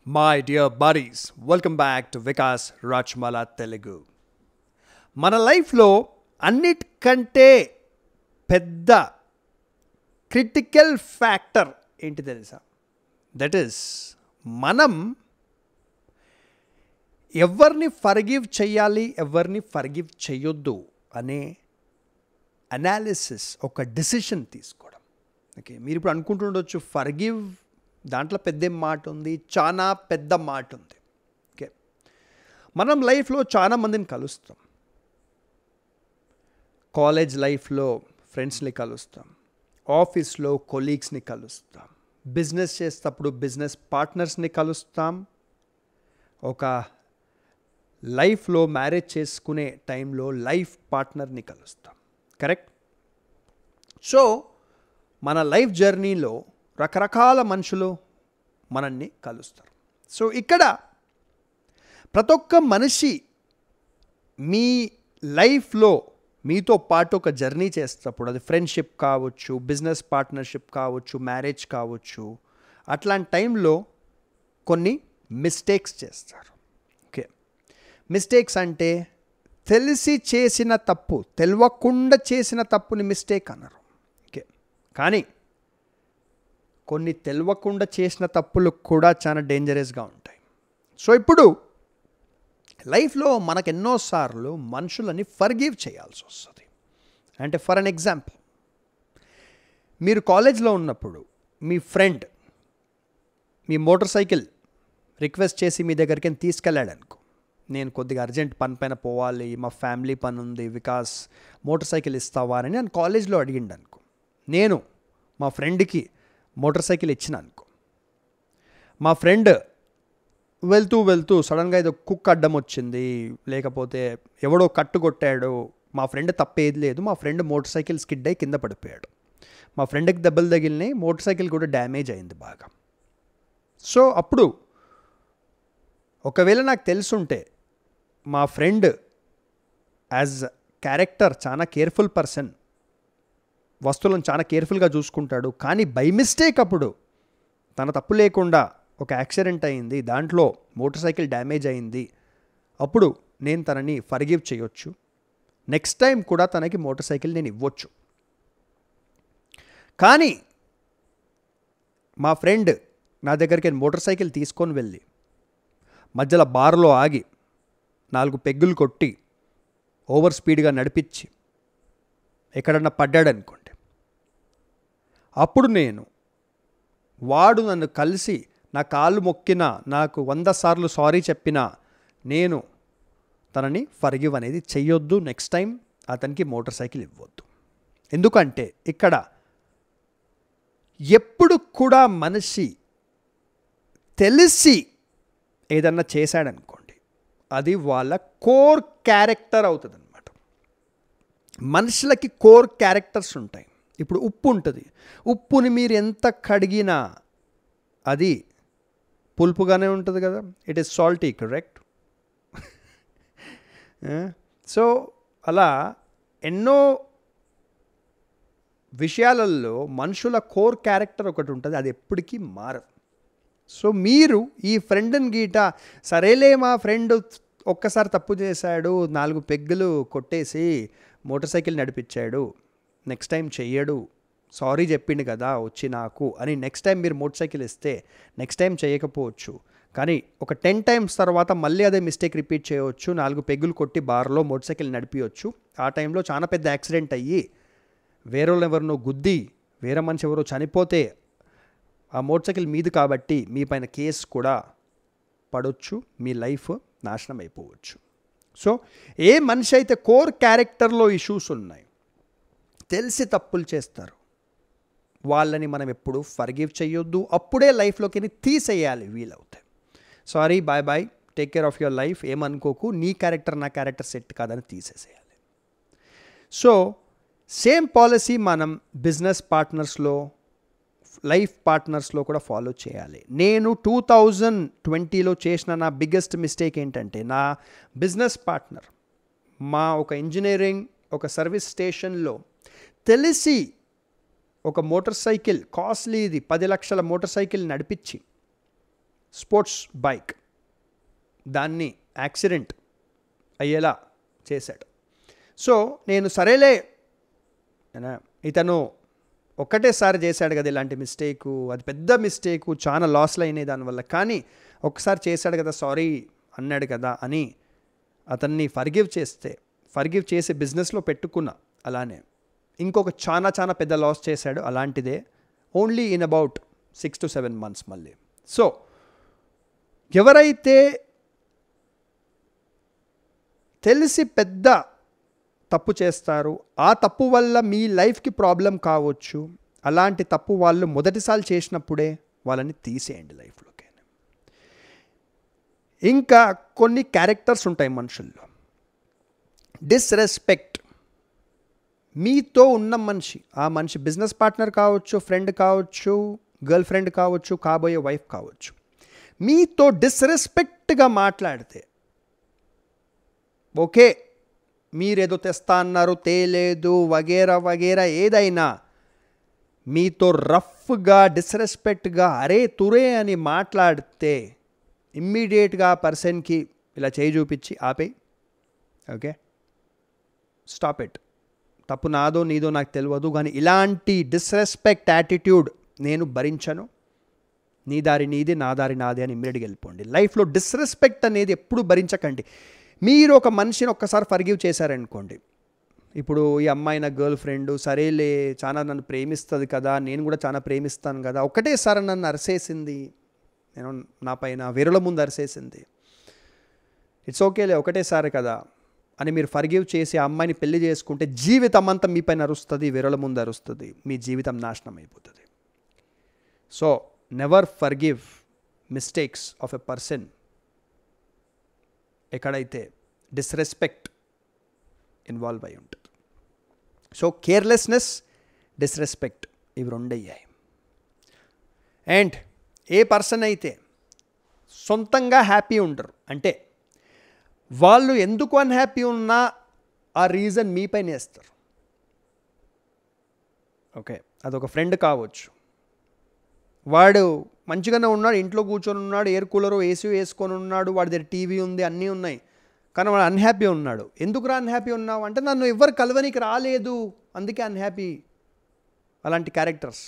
My dear buddies, welcome back to Vikas Rachmala Telugu. మన లైఫ్లో అన్నిటికంటే పెద్ద క్రిటికల్ ఫ్యాక్టర్ ఏంటి తెలుసా? దట్ ఈస్ మనం ఎవరిని ఫర్గివ్ చేయాలి, ఎవరిని ఫర్గివ్ చేయొద్దు అనే అనాలిసిస్, ఒక డెసిషన్ తీసుకోవడం. ఓకే, మీరు ఇప్పుడు అనుకుంటుండొచ్చు ఫర్గివ్ దాంట్లో పెద్ద మాట ఉంది, చాలా పెద్ద మాట ఉంది. ఓకే, మనం లైఫ్లో చాలా మందిని కలుస్తాం. కాలేజ్ లైఫ్లో ఫ్రెండ్స్ని కలుస్తాం, ఆఫీస్లో కొలీగ్స్ని కలుస్తాం, బిజినెస్ చేసేటప్పుడు బిజినెస్ పార్ట్నర్స్ని కలుస్తాం, ఒక లైఫ్లో మ్యారేజ్ చేసుకునే టైంలో లైఫ్ పార్ట్నర్ని కలుస్తాం. కరెక్ట్? సో మన లైఫ్ జర్నీలో రకరకాల మనుషులు మనల్ని కలుస్తారు. సో ఇక్కడ ప్రతి ఒక్క మనిషి మీ లైఫ్లో మీతో పాటు ఒక జర్నీ చేసేటప్పుడు, అది ఫ్రెండ్షిప్ కావచ్చు, బిజినెస్ పార్ట్నర్షిప్ కావచ్చు, మ్యారేజ్ కావచ్చు, అట్లాంటి టైంలో కొన్ని మిస్టేక్స్ చేస్తారు. ఓకే, మిస్టేక్స్ అంటే తెలిసి చేసిన తప్పు, తెలియకుండా చేసిన తప్పుని మిస్టేక్ అన్నారు. ఓకే, కానీ కొన్ని తెలియకుండా చేసిన తప్పులు కూడా చాలా డేంజరస్గా ఉంటాయి. సో ఇప్పుడు లైఫ్లో మనకు ఎన్నోసార్లు మనుషులని ఫర్గివ్ చేయాల్సి వస్తుంది. అంటే ఫర్ అన్ ఎగ్జాంపుల్, మీరు కాలేజ్లో ఉన్నప్పుడు మీ ఫ్రెండ్ మీ మోటార్ సైకిల్ రిక్వెస్ట్ చేసి మీ దగ్గరికి తీసుకెళ్ళాడు అనుకో. నేను కొద్దిగా అర్జెంట్ పని పైన పోవాలి, మా ఫ్యామిలీ పని ఉంది, వికాస్ మోటార్ సైకిల్ ఇస్తావా అని నేను కాలేజ్లో అడిగిండు అనుకో. నేను మా ఫ్రెండ్కి మోటార్ సైకిల్ ఇచ్చిన అనుకో. మా ఫ్రెండ్ వెళ్తూ సడన్గా ఏదో కుక్క అడ్డం వచ్చింది, లేకపోతే ఎవడో కట్టు కొట్టాడు, మా ఫ్రెండ్ తప్పేది లేదు, మా ఫ్రెండ్ మోటార్ సైకిల్ స్కిడ్ అయి కింద పడిపోయాడు, మా ఫ్రెండ్కి దెబ్బలు తగిలినాయి, మోటార్ సైకిల్ కూడా డ్యామేజ్ అయింది బాగా. సో అప్పుడు ఒకవేళ నాకు తెలుసుంటే మా ఫ్రెండ్ యాజ్ క్యారెక్టర్ చాలా కేర్ఫుల్ పర్సన్, వస్తువులను చాలా కేర్ఫుల్గా చూసుకుంటాడు, కానీ బై మిస్టేక్ అప్పుడు తన తప్పు లేకుండా ఒక యాక్సిడెంట్ అయింది, దాంట్లో మోటార్ సైకిల్ డ్యామేజ్ అయింది, అప్పుడు నేను తనని ఫర్గివ్ చేయొచ్చు. నెక్స్ట్ టైం కూడా తనకి మోటార్ సైకిల్ నేను ఇవ్వచ్చు. కానీ మా ఫ్రెండ్ నా దగ్గరికి మోటార్ సైకిల్ తీసుకొని వెళ్ళి మధ్యలో బార్లో ఆగి 4 పెగ్గులు కొట్టి ఓవర్ స్పీడ్గా నడిపించి ఎక్కడన్నా పడ్డాడనుకోండి, అప్పుడు వాడు నన్ను కలిసి నా కాళ్ళు మొక్కినా, నాకు 100 సార్లు సారీ చెప్పినా నేను తనని ఫర్గివ్ అనేది చెయ్యొద్దు. నెక్స్ట్ టైం అతనికి మోటార్ సైకిల్ ఇవ్వద్దు. ఎందుకంటే ఇక్కడ ఎప్పుడు కూడా మనిషి తెలిసి ఏదన్నా చేశాడనుకోండి, అది వాళ్ళ కోర్ క్యారెక్టర్ అవుతుంది అన్నమాట. మనుషులకి కోర్ క్యారెక్టర్స్ ఉంటాయి. ఇప్పుడు ఉప్పు ఉంటుంది, ఉప్పుని మీరు ఎంత కడిగినా అది పులుపుగానే ఉంటుంది కదా, it is salty, correct? So అలా ఎన్నో విషయాలలో మనుషుల కోర్ క్యారెక్టర్ ఒకటి ఉంటుంది, అది ఎప్పటికీ మారదు. సో మీరు ఈ ఫ్రెండ్ని గీట సరేలే మా ఫ్రెండ్ ఒక్కసారి తప్పు చేశాడు, 4 పెగ్గులు కొట్టేసి మోటార్ సైకిల్ నడిపించాడు, నెక్స్ట్ టైం చెయ్యడు, సారీ చెప్పిండు కదా వచ్చి నాకు అని నెక్స్ట్ టైం మీరు మోటార్ సైకిల్ ఇస్తే నెక్స్ట్ టైం చేయకపోవచ్చు, కానీ ఒక 10 టైమ్స్ తర్వాత మళ్ళీ అదే మిస్టేక్ రిపీట్ చేయవచ్చు, 4 పెగ్గులు కొట్టి బార్లో మోటార్ సైకిల్ నడిపించవచ్చు. ఆ టైంలో చాలా పెద్ద యాక్సిడెంట్ అయ్యి వేరే వాళ్ళు ఎవరినో గుద్ది వేరే మనిషి ఎవరో చనిపోతే ఆ మోటార్ సైకిల్ మీది కాబట్టి మీ పైన కేసు కూడా పడవచ్చు, మీ లైఫ్ నాశనం అయిపోవచ్చు. సో ఏ మనిషి అయితే కోర్ క్యారెక్టర్లో ఇష్యూస్ ఉన్నాయి, తెలిసి తప్పులు చేస్తారు, వాళ్ళని మనం ఎప్పుడు ఫర్గివ్ చేయొద్దు. అప్పుడే లైఫ్లోకి తీసేయాలి వీలవుతాయి. Sorry, bye bye, take care of your life, ఏమనుకోకు, నీ క్యారెక్టర్ నా క్యారెక్టర్ సెట్ కాదని తీసేసేయాలి. సో సేమ్ పాలసీ మనం బిజినెస్ పార్ట్నర్స్లో, లైఫ్ పార్ట్నర్స్లో కూడా ఫాలో చేయాలి. నేను 2020లో చేసిన నా బిగ్గెస్ట్ మిస్టేక్ ఏంటంటే, నా బిజినెస్ పార్ట్నర్ మా ఒక ఇంజనీరింగ్ ఒక సర్వీస్ స్టేషన్లో తెలిసి ఒక మోటార్ సైకిల్, కాస్ట్లీది 10 లక్షల మోటార్ సైకిల్ నడిపించి స్పోర్ట్స్ బైక్, దాన్ని యాక్సిడెంట్ అయ్యేలా చేశాడు. సో నేను సరేలే, ఇతను ఒక్కటేసారి చేశాడు కదా ఇలాంటి మిస్టేకు, అది పెద్ద మిస్టేకు, చాలా లాస్లు అయినాయి దానివల్ల, కానీ ఒక్కసారి చేశాడు కదా, సారీ అన్నాడు కదా అని అతన్ని ఫర్గివ్ చేసి బిజినెస్లో పెట్టుకున్నా. అలానే ఇంకొక చాలా పెద్ద లాస్ చేశాడు అలాంటిదే, only in about 6 to 7 months మళ్ళీ. సో ఎవరైతే తెలిసి పెద్ద తప్పు చేస్తారు, ఆ తప్పు వల్ల మీ లైఫ్కి ప్రాబ్లం కావచ్చు, అలాంటి తప్పు వాళ్ళు మొదటిసారి చేసినప్పుడే వాళ్ళని తీసేయండి లైఫ్లోకి. ఇంకా కొన్ని క్యారెక్టర్స్ ఉంటాయి మనుషుల్లో. డిస్రెస్పెక్ట్, మీతో ఉన్న మనిషి, ఆ మనిషి బిజినెస్ పార్ట్నర్ కావచ్చు, ఫ్రెండ్ కావచ్చు, గర్ల్ ఫ్రెండ్ కావచ్చు, కాబోయే వైఫ్ కావచ్చు, మీతో డిస్రెస్పెక్ట్గా మాట్లాడితే, ఓకే మీరేదో తెస్తా అన్నారు తేలేదు వగేరా ఏదైనా, మీతో రఫ్గా డిస్రెస్పెక్ట్గా అరే తురే అని మాట్లాడితే ఇమ్మీడియట్గా ఆ పర్సన్కి ఇలా చేయి చూపించి ఆపేయి. Okay, stop it. తప్పు నాదో నీదో నాకు తెలియదు, కానీ ఇలాంటి డిస్రెస్పెక్ట్ యాటిట్యూడ్ నేను భరించను, నీ దారి నీది నా దారి నాది అని ఇమ్మీడియట్గా వెళ్ళిపోండి. లైఫ్లో డిస్రెస్పెక్ట్ అనేది ఎప్పుడు భరించకండి. మీరు ఒక మనిషిని ఒక్కసారి ఫర్గివ్ చేశారనుకోండి, ఇప్పుడు ఈ అమ్మాయి నా గర్ల్ ఫ్రెండ్, సరేలే చాలా నన్ను ప్రేమిస్తుంది కదా, నేను కూడా చాలా ప్రేమిస్తాను కదా, ఒకటేసారి నన్ను అరిసేసింది, నేను నా పైన వేరుల ముందు అరిసేసింది, ఇట్స్ ఓకేలే ఒకటేసారి కదా అని మీరు ఫర్గివ్ చేసి ఆ అమ్మాయిని పెళ్లి చేసుకుంటే జీవితం అంతా మీ పైన అరుస్తుంది, వేరుల ముందు అరుస్తుంది, మీ జీవితం నాశనం అయిపోతుంది. So never forgive mistakes of a person ఎక్కడైతే డిస్రెస్పెక్ట్ ఇన్వాల్వ్ అయి ఉంటుంది. సో కేర్లెస్నెస్, డిస్రెస్పెక్ట్, ఇవి రెండయ్యాయి. అండ్ ఏ పర్సన్ అయితే సొంతంగా హ్యాపీ ఉండరు, అంటే వాళ్ళు ఎందుకు అన్హ్యాపీ ఉన్నా ఆ రీజన్ మీ పైన వేస్తారు. ఓకే, అదొక ఫ్రెండ్ కావచ్చు, వాడు మంచిగానే ఉన్నాడు, ఇంట్లో కూర్చొని ఉన్నాడు, ఎయిర్ కూలరు ఏసీ వేసుకొని ఉన్నాడు, వాడి దగ్గర టీవీ ఉంది, అన్నీ ఉన్నాయి, కానీ వాడు అన్హ్యాపీ ఉన్నాడు. ఎందుకురా అన్హ్యాపీ ఉన్నావు అంటే నన్ను ఎవ్వరు కలవనికి రాలేదు అందుకే అన్హ్యాపీ. అలాంటి క్యారెక్టర్స్.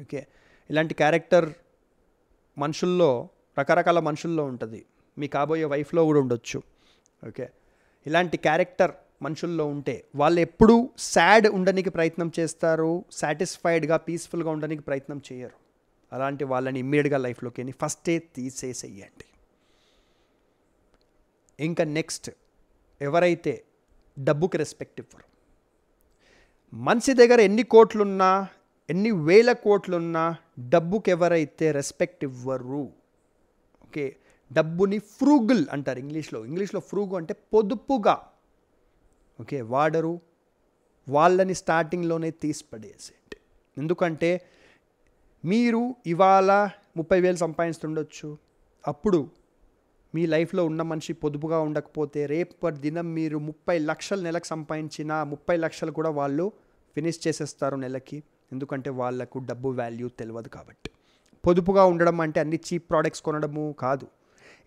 ఓకే, ఇలాంటి క్యారెక్టర్ మనుషుల్లో, రకరకాల మనుషుల్లో ఉంటుంది, మీ కాబోయే వైఫ్లో కూడా ఉండొచ్చు. ఓకే, ఇలాంటి క్యారెక్టర్ మనుషుల్లో ఉంటే వాళ్ళు ఎప్పుడూ సాడ్ ఉండడానికి ప్రయత్నం చేస్తారు, సాటిస్ఫైడ్గా పీస్ఫుల్గా ఉండడానికి ప్రయత్నం చేయరు. అలాంటి వాళ్ళని ఇమ్మీడియట్గా లైఫ్లోకి ఫస్టే తీసేసేయండి. ఇంకా నెక్స్ట్, ఎవరైతే డబ్బుకి రెస్పెక్ట్ ఇవ్వరు, మనిషి దగ్గర ఎన్ని కోట్లున్నా, ఎన్ని వేల కోట్లున్నా డబ్బుకి ఎవరైతే రెస్పెక్ట్ ఇవ్వరు, ఓకే, డబ్బుని ఫ్రూగుల్ అంటారు ఇంగ్లీష్లో ఫ్రూగు అంటే పొదుపుగా, ఓకే, వాడరు, వాళ్ళని స్టార్టింగ్లోనే తీసి పడేసేయండి. ఎందుకంటే మీరు ఇవాళ 30,000 సంపాదిస్తుండొచ్చు, అప్పుడు మీ లైఫ్లో ఉన్న మనిషి పొదుపుగా ఉండకపోతే రేపటి దినం మీరు 30 లక్షలు నెలకు సంపాదించిన 30 లక్షలు కూడా వాళ్ళు ఫినిష్ చేసేస్తారు నెలకి. ఎందుకంటే వాళ్ళకు డబ్బు వాల్యూ తెలియదు కాబట్టి. పొదుపుగా ఉండడం అంటే అన్ని చీప్ ప్రోడక్ట్స్ కొనడము కాదు,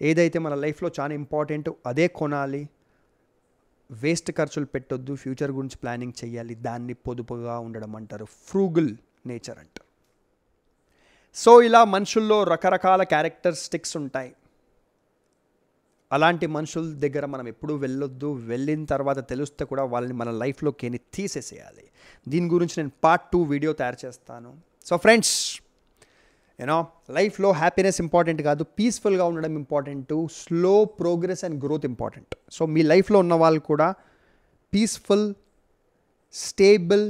ఏదైతే మన లైఫ్లో చాలా ఇంపార్టెంట్ అదే కొనాలి, వేస్ట్ ఖర్చులు పెట్టొద్దు, ఫ్యూచర్ గురించి ప్లానింగ్ చేయాలి, దాన్ని పొదుపుగా ఉండడం అంటారు, ఫ్రూగుల్ నేచర్ అంటారు. సో ఇలా మనుషుల్లో రకరకాల క్యారెక్టరిస్టిక్స్ ఉంటాయి. అలాంటి మనుషుల దగ్గర మనం ఎప్పుడూ వెళ్ళొద్దు, వెళ్ళిన తర్వాత తెలిస్తే కూడా వాళ్ళని మన లైఫ్లోకి తీసేసేయాలి. దీని గురించి నేను పార్ట్ 2 వీడియో తయారు చేస్తాను. సో ఫ్రెండ్స్, లైఫ్లో హ్యాపీనెస్ ఇంపార్టెంట్ కాదు, పీస్ఫుల్గా ఉండడం important, slow progress and growth important. So మీ లైఫ్లో ఉన్న వాళ్ళు కూడా పీస్ఫుల్, స్టేబుల్,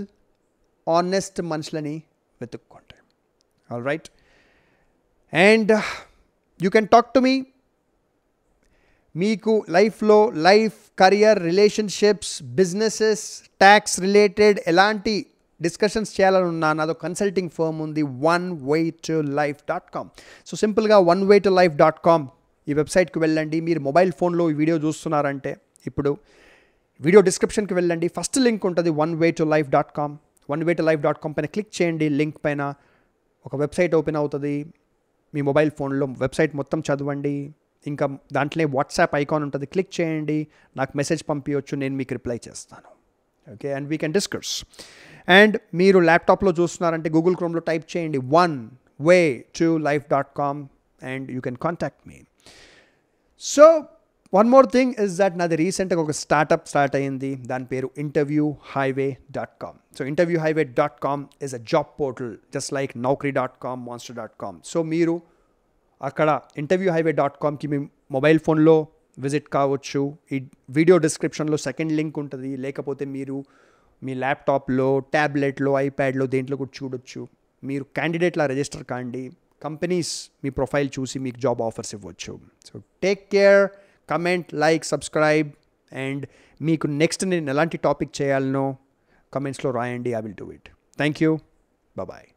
ఆనెస్ట్ మనుషులని వెతుక్కోండి. All right, and you can talk to me. మీకు లైఫ్లో career, relationships, businesses, tax related ఎలాంటి డిస్కషన్స్ చేయాలనున్నా నాదో కన్సల్టింగ్ ఫర్మ్ ఉంది, onewaytolife.com. సో సింపుల్గా onewaytolife.com ఈ వెబ్సైట్కి వెళ్ళండి. మీరు మొబైల్ ఫోన్లో ఈ వీడియో చూస్తున్నారంటే ఇప్పుడు వీడియో డిస్క్రిప్షన్కి వెళ్ళండి, ఫస్ట్ లింక్ ఉంటుంది onewaytolife.com. onewaytolife.com పైన క్లిక్ చేయండి, లింక్ పైన ఒక వెబ్సైట్ ఓపెన్ అవుతుంది. మీ మొబైల్ ఫోన్లో వెబ్సైట్ మొత్తం చదవండి. ఇంకా దాంట్లో వాట్సాప్ ఐకాన్ ఉంటుంది, క్లిక్ చేయండి, నాకు మెసేజ్ పంపించవచ్చు, నేను మీకు రిప్లై చేస్తాను. Okay, and we can discuss. And మీరు ల్యాప్టాప్లో చూస్తున్నారంటే గూగుల్ క్రోమ్లో టైప్ చేయండి oneway2life.com and you can contact me. So one more thing is that నాది రీసెంట్గా ఒక స్టార్ట్అప్ స్టార్ట్ అయ్యింది, దాని పేరు interviewhighway.com. So interviewhighway.com is a job portal just like naukri.com, monster.com. So మీరు అక్కడ interviewhighway.comకి మీ మొబైల్ ఫోన్లో విజిట్ కావచ్చు. ఈ వీడియో డిస్క్రిప్షన్లో సెకండ్ లింక్ ఉంటుంది, లేకపోతే మీరు మీ ల్యాప్టాప్లో, ట్యాబ్లెట్లో, ఐప్యాడ్లో దేంట్లో కూడా చూడొచ్చు. మీరు క్యాండిడేట్లా రిజిస్టర్ కాండి, కంపెనీస్ మీ ప్రొఫైల్ చూసి మీకు జాబ్ ఆఫర్స్ ఇవ్వచ్చు. So take care, comment, like, subscribe, and మీకు నెక్స్ట్ నేను ఎలాంటి టాపిక్ చేయాలనో కమెంట్స్లో రాయండి. I will do it. Thank you. Bye.